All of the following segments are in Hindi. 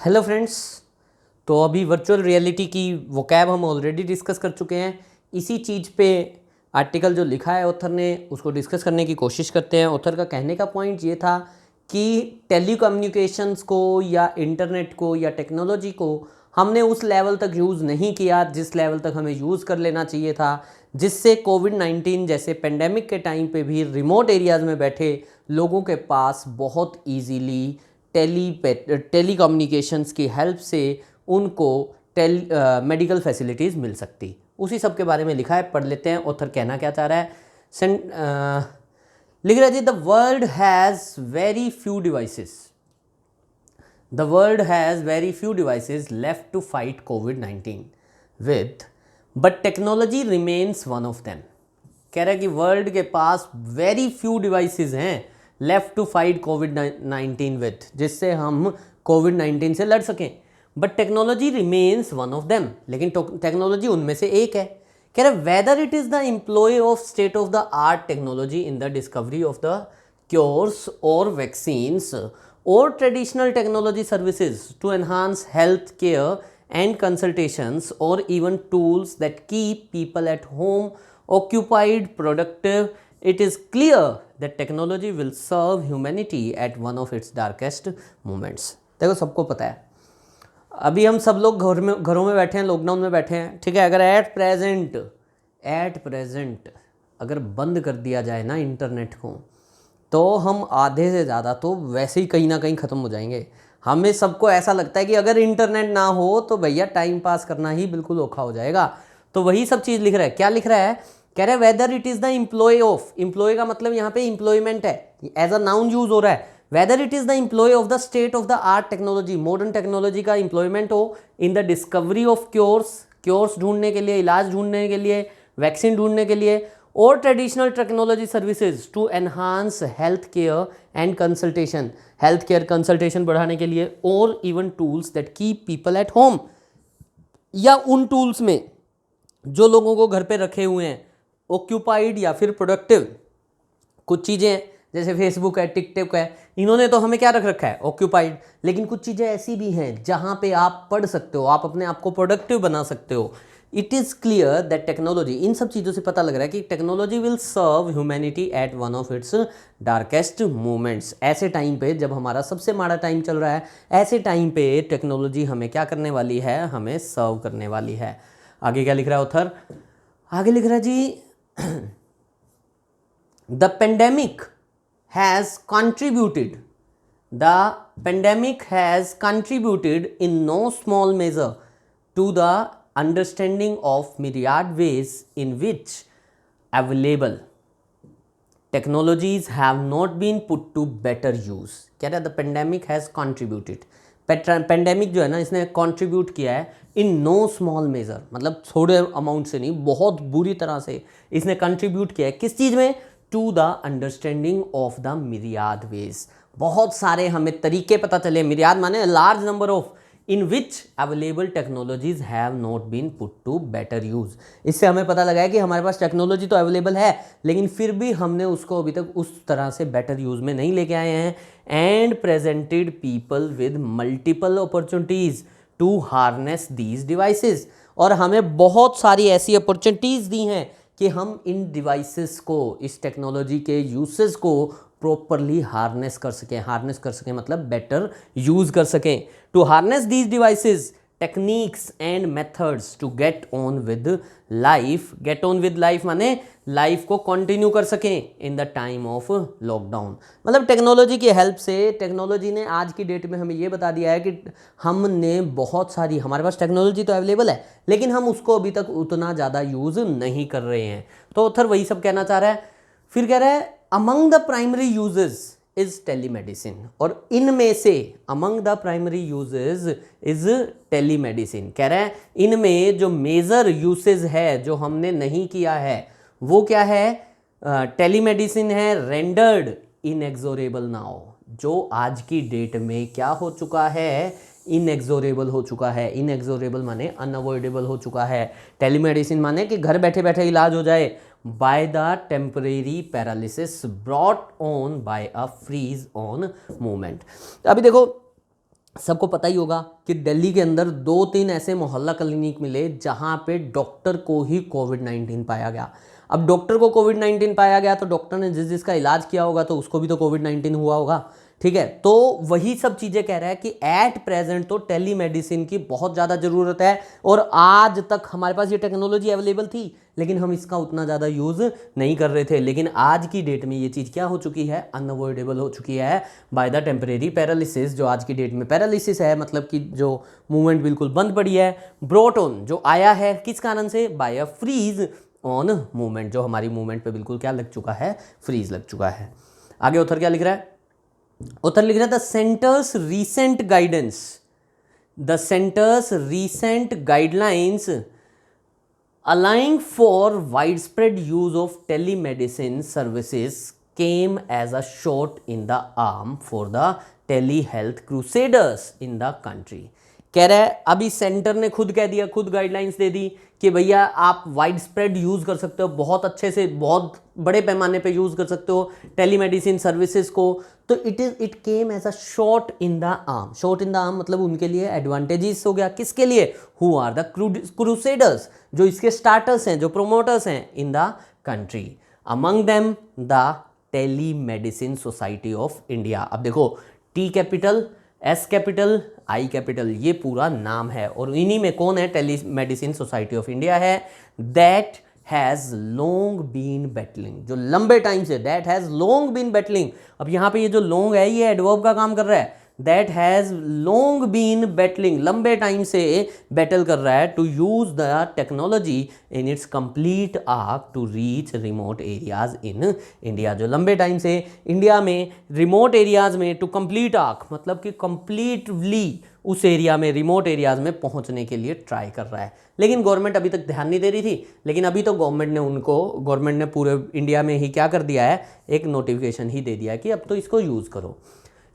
Hello friends. तो अभी वर्चुअल रियलिटी की वोकैब हम ऑलरेडी डिस्कस कर चुके हैं। इसी चीज़ पे आर्टिकल जो लिखा है ऑथर ने उसको डिस्कस करने की कोशिश करते हैं। ऑथर का कहने का पॉइंट ये था कि टेलीकम्युनिकेशंस को या इंटरनेट को या टेक्नोलॉजी को हमने उस लेवल तक यूज़ नहीं किया जिस लेवल तक हमें यूज़ कर लेना चाहिए था, जिससे कोविड-19 जैसे पेंडेमिक के टाइम पे भी रिमोट एरियाज़ में बैठे लोगों के पास बहुत ईजीली टेलीकम्युनिकेशंस की हेल्प से उनको मेडिकल फैसिलिटीज़ मिल सकती। उसी सब के बारे में लिखा है, पढ़ लेते हैं ऑथर कहना क्या चाह रहा है। लिख रहा है जी, the world has very few devices left to fight COVID-19 with, but technology remains one of them। कह रहा है कि वर्ल्ड के पास वेरी फ्यू डिवाइसेस हैं लेफ्ट टू फाइट कोविड-19 विथ, जिससे हम कोविड-19 से लड़ सकें, but technology remains one of them, लेकिन टेक्नोलॉजी उनमें से एक है। कह रहे whether it is the employ of state of the art technology in the discovery of the cures और वैक्सीन्स और traditional technology services to enhance health care and consultations or even tools that keep people at home occupied, productive, it is clear that technology will serve humanity at one of its darkest moments। देखो सबको पता है, अभी हम सब लोग घरों में बैठे हैं, लॉकडाउन में बैठे हैं, ठीक है। अगर एट प्रेजेंट अगर बंद कर दिया जाए ना इंटरनेट को, तो हम आधे से ज़्यादा तो वैसे ही कहीं ना कहीं ख़त्म हो जाएंगे। हमें सबको ऐसा लगता है कि अगर इंटरनेट ना हो तो भैया टाइम पास करना ही बिल्कुल औखा हो जाएगा। तो वही सब चीज़ लिख रहा है। क्या लिख रहा है? कह रहा है whether it is the employ of, employ का मतलब यहाँ पे एम्प्लॉयमेंट है, एज अ नाउन यूज हो रहा है। Whether it is the employ of the state of the art technology, modern technology का एम्प्लॉयमेंट हो in the discovery of cures ढूंढने के लिए, इलाज ढूंढने के लिए, वैक्सीन ढूंढने के लिए, और traditional technology services to enhance health care and consultation, health care consultation बढ़ाने के लिए, और even tools that keep people at home, या उन टूल्स में जो लोगों को घर पे रखे हुए हैं ऑक्यूपाइड या फिर प्रोडक्टिव। कुछ चीज़ें जैसे फेसबुक है, टिकटॉक है, इन्होंने तो हमें क्या रख रखा है, ऑक्यूपाइड। लेकिन कुछ चीज़ें ऐसी भी हैं जहाँ पे आप पढ़ सकते हो, आप अपने आप को प्रोडक्टिव बना सकते हो। It is clear that technology, इन सब चीज़ों से पता लग रहा है कि technology will serve humanity at one of its darkest moments. ऐसे टाइम पे, जब हमारा सबसे माड़ा टाइम चल रहा है, ऐसे टाइम पे टेक्नोलॉजी हमें क्या करने वाली है, हमें सर्व करने वाली है। आगे क्या लिख रहा है ऑथर? आगे लिख रहा है जी, the pandemic has contributed in no small measure to the understanding of myriad ways in which available technologies have not been put to better use। कह रहा है the pandemic has contributed, pandemic जो है ना, इसने कंट्रीब्यूट किया है इन नो स्मॉल मेजर, मतलब थोड़े अमाउंट से नहीं, बहुत बुरी तरह से इसने कंट्रीब्यूट किया है। किस चीज़ में? To the understanding of the myriad ways, बहुत सारे हमें तरीके पता चले। मिरियाड माने large number of, in which available technologies have not been put to better use. इससे हमें पता लगा है कि हमारे पास टेक्नोलॉजी तो अवेलेबल है, लेकिन फिर भी हमने उसको अभी तक उस तरह से बेटर यूज में नहीं लेके आए हैं। And presented people with multiple opportunities to harness these devices, और हमें बहुत सारी ऐसी अपॉर्चुनिटीज दी हैं कि हम इन डिवाइसेस को, इस टेक्नोलॉजी के यूसेस को प्रॉपरली हार्नेस कर सकें मतलब बेटर यूज कर सकें। To harness these devices, techniques and methods to get on with life माने लाइफ को कंटिन्यू कर सकें in the time of lockdown. मतलब टेक्नोलॉजी की हेल्प से, टेक्नोलॉजी ने आज की डेट में हमें ये बता दिया है कि हमने बहुत सारी, हमारे पास टेक्नोलॉजी तो अवेलेबल है, लेकिन हम उसको अभी तक उतना ज़्यादा यूज़ नहीं कर रहे हैं। तो ऑथर वही सब कहना चाह रहा है। फिर कह रहा है among the primary uses is telemedicine, और इनमें से among the primary uses is telemedicine. कह रहा है इनमें जो मेजर यूसेज है जो हमने नहीं किया है वो क्या है? टेलीमेडिसिन है। रेंडर्ड इनएक्सोरेबल नाउ, जो आज की डेट में क्या हो चुका है? इनएक्सोरेबल हो चुका है। इनएक्सोरेबल माने अनअवॉइडेबल हो चुका है। टेलीमेडिसिन माने कि घर बैठे बैठे इलाज हो जाए। by the temporary paralysis brought on by a freeze on movement। अभी देखो सबको पता ही होगा कि दिल्ली के अंदर 2-3 ऐसे मोहल्ला क्लिनिक मिले जहां पे डॉक्टर को ही कोविड-19 पाया गया। अब डॉक्टर को कोविड-19 पाया गया तो डॉक्टर ने जिसका इलाज किया होगा तो उसको भी तो कोविड-19 हुआ होगा, ठीक है। तो वही सब चीज़ें कह रहा है कि एट प्रेजेंट तो टेली मेडिसिन की बहुत ज़्यादा ज़रूरत है, और आज तक हमारे पास ये टेक्नोलॉजी अवेलेबल थी लेकिन हम इसका उतना ज़्यादा यूज़ नहीं कर रहे थे। लेकिन आज की डेट में ये चीज़ क्या हो चुकी है, अनअवॉइडेबल हो चुकी है बाय द टेम्परेरी पैरालिसिस। जो आज की डेट में पैरालिसिस है, मतलब कि जो मूवमेंट बिल्कुल बंद पड़ी है, ब्रोट ऑन जो आया है किस कारण से, by a freeze on movement. जो हमारी मूवमेंट पे बिल्कुल क्या लग चुका है, फ्रीज लग चुका है। आगे ऑथर क्या लिख रहा है, ऑथर लिख रहा है the centres recent guidance, the centres recent guidelines allowing for widespread use of telemedicine services came as a shot in the arm for the telehealth crusaders in the country। कह रहा है अभी सेंटर ने खुद कह दिया, खुद गाइडलाइंस दे दी कि भैया आप वाइड स्प्रेड यूज़ कर सकते हो, बहुत अच्छे से बहुत बड़े पैमाने पे यूज़ कर सकते हो टेलीमेडिसिन सर्विसेज को। तो it came as a shot in the arm. Shot in the arm मतलब उनके लिए एडवांटेजेस हो गया, किसके लिए, हु आर द क्रूसेडर्स, जो इसके स्टार्टर्स हैं, जो प्रोमोटर्स हैं in the country, among them the telemedicine society of India. अब देखो T capital, S capital, I capital, ये पूरा नाम है, और इन्हीं में कौन है, टेलीमेडिसिन सोसाइटी ऑफ इंडिया है। That has long been battling, जो लंबे टाइम से, that has long been battling. अब यहाँ पे ये जो लॉन्ग है ये एडवर्ब का काम कर रहा है। That has long been battling, लंबे टाइम से बैटल कर रहा है, to use the technology in its complete arc to reach remote areas in India. जो लंबे टाइम से इंडिया में रिमोट एरियाज में, टू कंप्लीट आर्क मतलब कि कंप्लीटली उस एरिया में, रिमोट एरियाज में पहुंचने के लिए ट्राई कर रहा है। लेकिन गवर्नमेंट अभी तक ध्यान नहीं दे रही थी, लेकिन अभी तो गवर्नमेंट ने पूरे इंडिया में ही क्या कर दिया है, एक नोटिफिकेशन ही दे दिया है कि अब तो इसको यूज़ करो।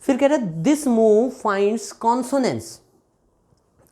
फिर कह रहे हैं this move finds consonance,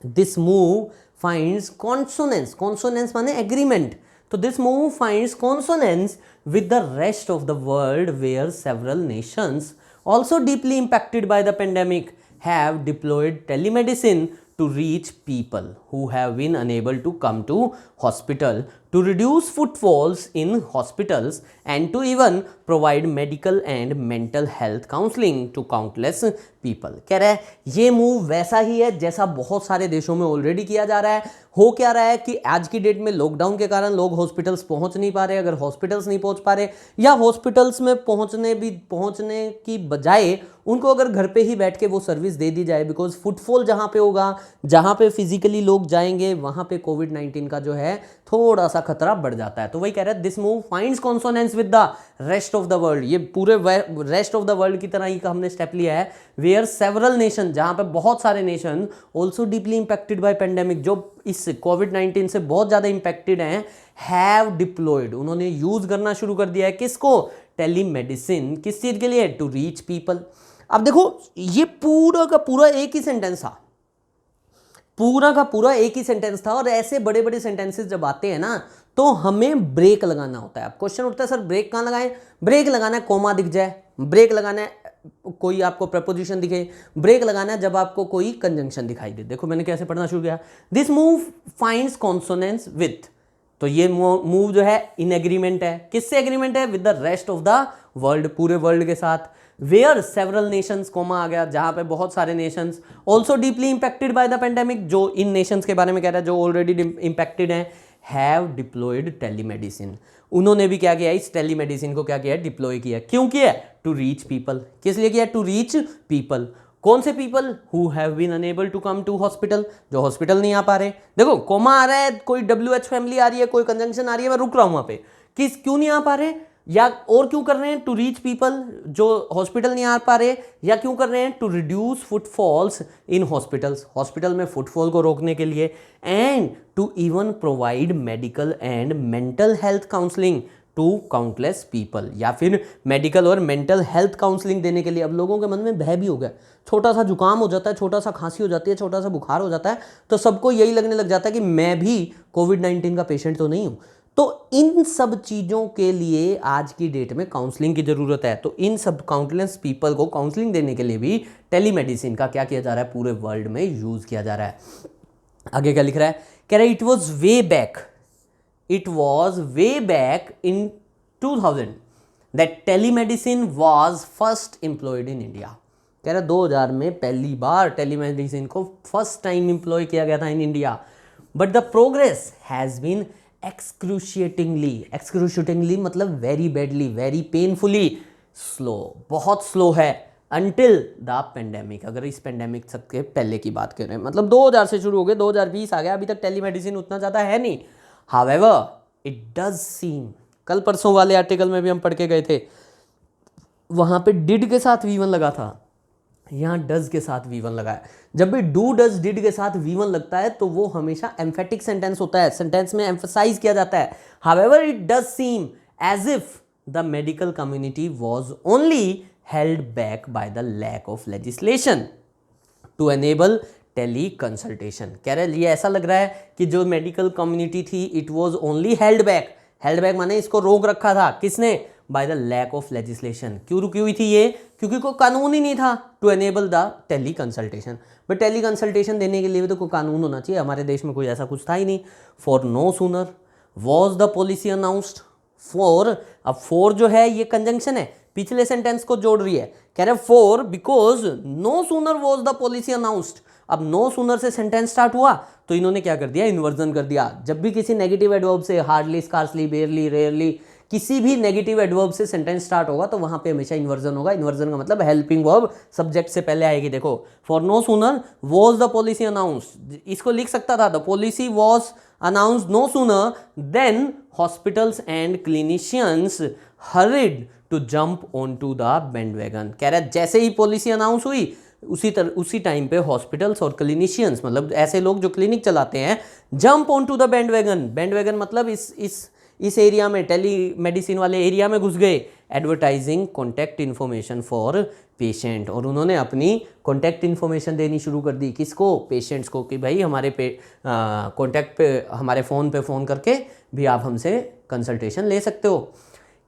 this move finds consonance, consonance माने एग्रीमेंट। तो this move finds consonance with the rest of the world where several nations also deeply impacted by the pandemic have deployed telemedicine to reach people who have been unable to come to hospital, to reduce footfalls in hospitals and to even provide medical and mental health counseling to countless people। कह रहा है ये मूव वैसा ही है जैसा बहुत सारे देशों में ऑलरेडी किया जा रहा है। हो क्या रहा है कि आज की डेट में लॉकडाउन के कारण लोग हॉस्पिटल्स पहुंच नहीं पा रहे। अगर हॉस्पिटल्स नहीं पहुंच पा रहे या हॉस्पिटल्स में पहुंचने की बजाय उनको अगर घर पे ही बैठ के वो सर्विस दे दी जाए, बिकॉज फुटफॉल जहाँ पे होगा, जहाँ पे फिजिकली लोग जाएंगे, वहाँ पे कोविड-19 का जो है थोड़ा सा खतरा बढ़ जाता है। तो वही कह रहे हैं this move finds consonance with the rest of the world. ये पूरे रेस्ट ऑफ द वर्ल्ड की तरह ही का हमने स्टेप लिया है। वेयर सेवरल नेशन, जहाँ पे बहुत सारे nation also deeply impacted by pandemic, जो इस कोविड-19 से बहुत ज़्यादा इंपैक्टेड हैं, हैव डिप्लॉयड, उन्होंने यूज़ करना शुरू कर दिया है किसको, टेलीमेडिसिन। किस चीज़ के लिए, टू रीच पीपल। अब देखो ये पूरा का पूरा एक ही सेंटेंस था, पूरा का पूरा एक ही सेंटेंस था। और ऐसे बड़े बड़े सेंटेंसेस जब आते हैं ना तो हमें ब्रेक लगाना होता है। अब क्वेश्चन उठता है सर ब्रेक कहाँ लगाएं, ब्रेक लगाना है कोमा दिख जाए, ब्रेक लगाना है कोई आपको प्रपोजिशन दिखे, ब्रेक लगाना है जब आपको कोई कंजंक्शन दिखाई दे। देखो मैंने कैसे पढ़ना शुरू किया, this move finds consonance with, तो ये मूव जो है इन एग्रीमेंट है, किससे एग्रीमेंट है, with the rest of the world, पूरे वर्ल्ड के साथ। वेयर सेवरल नेशंस, कोमा आ गया, जहां पे बहुत सारे Nations also deeply impacted by the pandemic, जो इन नेशंस के बारे में कह रहा है जो ऑलरेडी इंपैक्टेड हैं, हैव डिप्लॉयड टेलीमेडिसिन, उन्होंने भी क्या किया, इस टेलीमेडिसिन को क्या किया, डिप्लॉय किया। क्यों किया, टू रीच पीपल, किस लिए किया, टू रीच पीपल। कौन से people, who have been unable to come to hospital, जो हॉस्पिटल नहीं आ पा रहे। देखो कोमा आ रहा है, कोई WH फैमिली आ रही है, कोई कंजंक्शन आ रही है, मैं रुक रहा हूं वहां पे, किस क्यों नहीं आ पा रहे, या और क्यों कर रहे हैं, टू रीच पीपल, जो हॉस्पिटल नहीं आ पा रहे, या क्यों कर रहे हैं, to reduce footfalls in hospitals, hospital में फुटफॉल को रोकने के लिए, and to even provide medical and mental health counselling to countless people, या फिर मेडिकल और मेंटल हेल्थ काउंसलिंग देने के लिए। अब लोगों के मन में भय भी हो गया, छोटा सा जुकाम हो जाता है, छोटा सा खांसी हो जाती है, छोटा सा बुखार हो जाता है, तो सबको यही लगने लग जाता है कि मैं भी कोविड-19 का पेशेंट तो नहीं हूँ। तो इन सब चीज़ों के लिए आज की डेट में काउंसलिंग की ज़रूरत है। तो इन सब काउंटलेस पीपल को काउंसलिंग देने के लिए भी टेलीमेडिसिन का क्या किया जा रहा है, पूरे वर्ल्ड में यूज़ किया जा रहा है। आगे क्या लिख रहा है, कह रहा है it was way back in 2000 that telemedicine was first employed in India. कह रहा है 2000 में पहली बार टेलीमेडिसिन को फर्स्ट टाइम एम्प्लॉय किया गया था in India. But the progress has been excruciatingly मतलब very badly, very painfully slow, बहुत स्लो है, अंटिल द पेंडेमिक। अगर इस पेंडेमिक सबके पहले की बात करें, मतलब 2000 से शुरू हो गए, 2020 आ गया, अभी तक टेलीमेडिसिन उतना ज़्यादा है नहीं। हावेवर इट डज सीम, कल परसों वाले आर्टिकल में भी हम पढ़ के गए थे, वहाँ पे डिड के साथ V1 लगा था, यहाँ डज के साथ V1 लगा है। जब भी डू डज डिड के साथ V1 लगता है तो वो हमेशा एम्फेटिक सेंटेंस होता है, सेंटेंस में एम्फसाइज किया जाता है। However it does seem as if the medical community was only held back by the lack of legislation to enable teleconsultation. कह रहे ये ऐसा लग रहा है कि जो मेडिकल कम्युनिटी थी it was only held back माने इसको रोक रखा था, किसने, by the lack of legislation. क्यों रुकी हुई थी ये, क्योंकि कोई कानून ही नहीं था to enable the teleconsultation. But teleconsultation देने के लिए भी तो कोई कानून होना चाहिए, हमारे देश में कोई ऐसा कुछ था ही नहीं। For no sooner was the policy announced, अब फॉर जो है ये कंजंक्शन है, पिछले सेंटेंस को जोड़ रही है। कह रहे for because no sooner was the policy announced. अब नो सूनर से सेंटेंस स्टार्ट हुआ तो इन्होंने क्या कर दिया, इन्वर्जन कर दिया। जब भी किसी नेगेटिव एडवर्ब से, हार्डली, स्कार्सली, बेयरली, रेयरली, किसी भी नेगेटिव एडवर्ब से सेंटेंस स्टार्ट होगा तो वहां पे हमेशा इन्वर्जन होगा। इन्वर्जन का मतलब हेल्पिंग वर्ब सब्जेक्ट से पहले आएगी। देखो, for no sooner was the policy announced, इसको लिख सकता था the policy was announced no sooner than hospitals and clinicians hurried to jump on to the bandwagon. कह रहा है जैसे ही पॉलिसी अनाउंस हुई उसी टाइम पे हॉस्पिटल्स और क्लिनिशियंस मतलब ऐसे लोग जो क्लिनिक चलाते हैं, jump on to the bandwagon मतलब इस एरिया में, टेली मेडिसिन वाले एरिया में घुस गए। Advertising contact information for patient, और उन्होंने अपनी कॉन्टैक्ट इन्फॉर्मेशन देनी शुरू कर दी, किसको, पेशेंट्स को, कि भाई हमारे कॉन्टैक्ट पे, हमारे फ़ोन पे फ़ोन करके भी आप हमसे कंसल्टेशन ले सकते हो।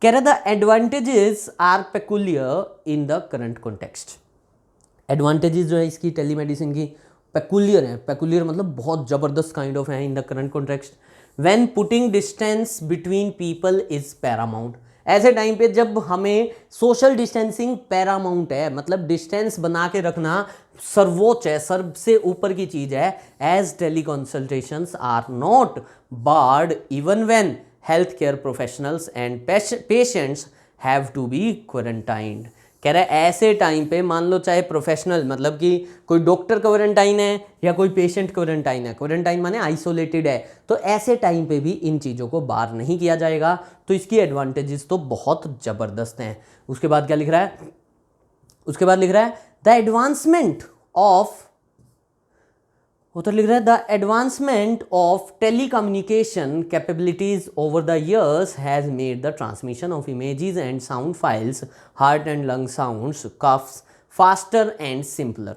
कह रहा the advantages are peculiar in the current context. Advantages जो है इसकी टेलीमेडिसिन की पेकुलियर है, पेकुलियर मतलब बहुत ज़बरदस्त काइंड ऑफ है इन the current context. When putting distance between people is Paramount, ऐसे टाइम पे जब हमें सोशल डिस्टेंसिंग पैरामाउंट है, मतलब डिस्टेंस बना के रखना सर्वोच्च है, सबसे ऊपर की चीज़ है। As teleconsultations are not barred even when health care professionals and patients have to be quarantined. कह रहा है ऐसे टाइम पे मान लो चाहे प्रोफेशनल मतलब कि कोई डॉक्टर क्वारंटाइन है या कोई पेशेंट क्वारंटाइन है, क्वारंटाइन माने आइसोलेटेड है, तो ऐसे टाइम पे भी इन चीज़ों को बार नहीं किया जाएगा। तो इसकी एडवांटेजेस तो बहुत ज़बरदस्त हैं। उसके बाद क्या लिख रहा है, उसके बाद लिख रहा है द एडवांसमेंट ऑफ, उधर लिख रहा है the advancement of telecommunication capabilities over the years has made the transmission of images and sound files, heart and lung sounds, coughs faster and simpler.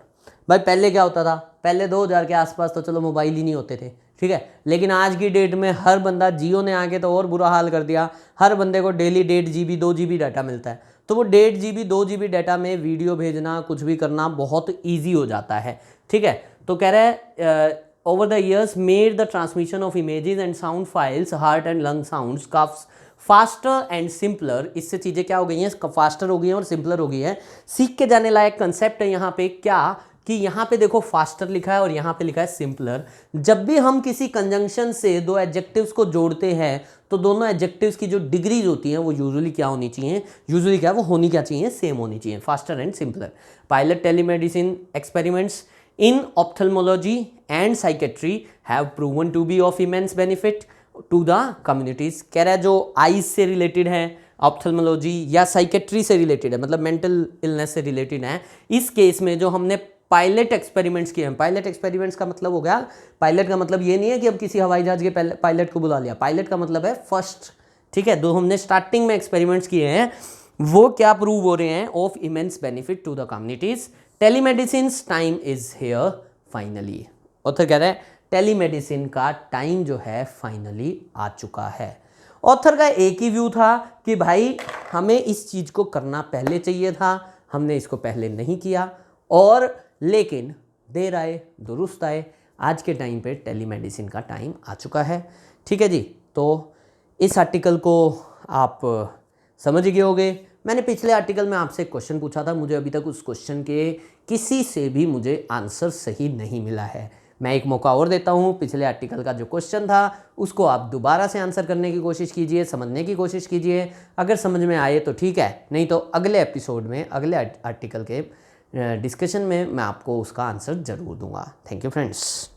भाई पहले क्या होता था, पहले 2000 के आसपास तो चलो मोबाइल ही नहीं होते थे, ठीक है, लेकिन आज की डेट में हर बंदा, जियो ने आके तो और बुरा हाल कर दिया, हर बंदे को डेली 1.5 GB 2 GB डाटा मिलता है। तो वो 1.5 GB 2 GB डाटा में वीडियो भेजना, कुछ भी करना बहुत ईजी हो जाता है, ठीक है। तो कह रहा है over the years made the transmission of images and sound files, heart and lung sounds, coughs faster and simpler. इससे चीज़ें क्या हो गई हैं, फास्टर हो गई हैं और सिंपलर हो गई हैं। सीख के जाने लायक कंसेप्ट है यहाँ पे क्या, कि यहाँ पे देखो फास्टर लिखा है और यहाँ पे लिखा है सिंपलर। जब भी हम किसी कंजंक्शन से दो एडजेक्टिव्स को जोड़ते हैं तो दोनों एडजेक्टिव्स की जो डिग्रीज होती हैं वो यूजुअली क्या होनी चाहिए, यूजुअली क्या वो होनी क्या चाहिए, सेम होनी चाहिए, faster and simpler. Pilot telemedicine experiments in ophthalmology and psychiatry have proven to be of immense benefit to the communities। कह रहा है जो आईज से रिलेटेड है, ऑप्थेल्मोलॉजी या साइकेट्री से रिलेटेड है, मतलब मेंटल इलनेस से रिलेटेड है, इस केस में जो हमने पायलट एक्सपेरिमेंट्स किए हैं। पायलट एक्सपेरिमेंट्स का मतलब हो गया, पायलट का मतलब ये नहीं है कि अब किसी हवाई जहाज के पायलट को बुला लिया, पायलट का मतलब है फर्स्ट, ठीक है। जो हमने स्टार्टिंग में एक्सपेरिमेंट्स किए हैं वो क्या प्रूव हो रहे हैं, of immense benefit to the communities. Telemedicine's time is here finally. Author कह रहे हैं टेलीमेडिसिन का टाइम जो है फाइनली आ चुका है। ऑथर का एक ही व्यू था कि भाई हमें इस चीज़ को करना पहले चाहिए था, हमने इसको पहले नहीं किया, और लेकिन देर आए दुरुस्त आए, आज के टाइम पे टेलीमेडिसिन का टाइम आ चुका है। ठीक है जी, तो इस आर्टिकल को आप समझ गए होंगे। मैंने पिछले आर्टिकल में आपसे एक क्वेश्चन पूछा था, मुझे अभी तक उस क्वेश्चन के किसी से भी मुझे आंसर सही नहीं मिला है। मैं एक मौका और देता हूँ, पिछले आर्टिकल का जो क्वेश्चन था उसको आप दोबारा से आंसर करने की कोशिश कीजिए, समझने की कोशिश कीजिए। अगर समझ में आए तो ठीक है, नहीं तो अगले एपिसोड में, अगले आर्टिकल के डिस्कशन में मैं आपको उसका आंसर ज़रूर दूंगा। Thank you friends.